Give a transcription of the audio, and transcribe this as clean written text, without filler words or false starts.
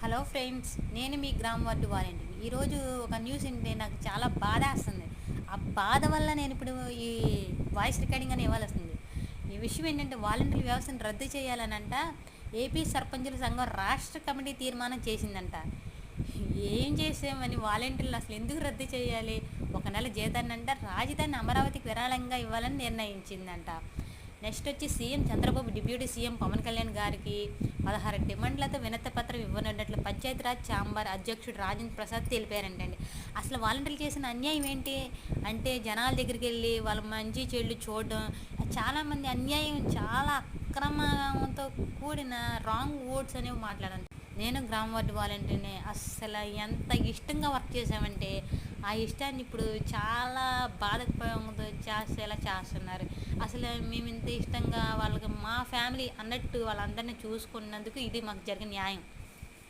Hello friends, నేను మీ గ్రామ ward వాలంటీర్ని. ఈరోజు ఒక న్యూస్ వింటే నాకు చాలా బాధేస్తుంది. ఆ బాధ వల్ల నేను ఇప్పుడు ఈ వాయిస్ రికార్డింగ్ అని ఇవ్వాల్సి వస్తుంది. ఈ విషయం ఏంటంటే వాలంటీర్ వ్యవస్థను రద్దు చేయాలనంట ఏపీ సర్పంచుల సంఘం రాష్ట్ర కమిటీ తీర్మానం చేసిందంట. ఏం చేసామని వాలంటీర్లు అసలు ఎందుకు రద్దు చేయాలి? ఒక నెల జీతాన్ని అంట రాజధాని అమరావతికి విరాళంగా ఇవ్వాలని నిర్ణయించిందంట. నెక్స్ట్ వచ్చి CM Chandrababu deputy CM Pawan Kalyan గారికి 16 డిమాండ్లతో వినతి పత్రం ఇవ్వనున్నట్లు పంచాయతీరాజ్ ఛాంబర్ అధ్యక్షుడు రాజేంద్ర ప్రసాద్ తెలిపారంటండి. అసలు వాలంటీర్లు చేసిన అన్యాయం ఏంటి అంటే జనాల దగ్గరికి వెళ్ళి వాళ్ళ మంచి చెడు చూడడం, చాలామంది అన్యాయం చాలా అక్రమంతో కూడిన రాంగ్ ఓట్స్ అనేవి మాట్లాడాను. నేను గ్రామ వార్డు వాలంటీర్ని. అస్సలు ఎంత ఇష్టంగా వర్క్ చేసామంటే ఆ ఇష్టాన్ని ఇప్పుడు చాలా బాధకపోతే చేసేలా చేస్తున్నారు. అసలు మేము ఇంత ఇష్టంగా వాళ్ళకి మా ఫ్యామిలీ అన్నట్టు వాళ్ళందరినీ చూసుకున్నందుకు ఇది మాకు జరిగిన న్యాయం.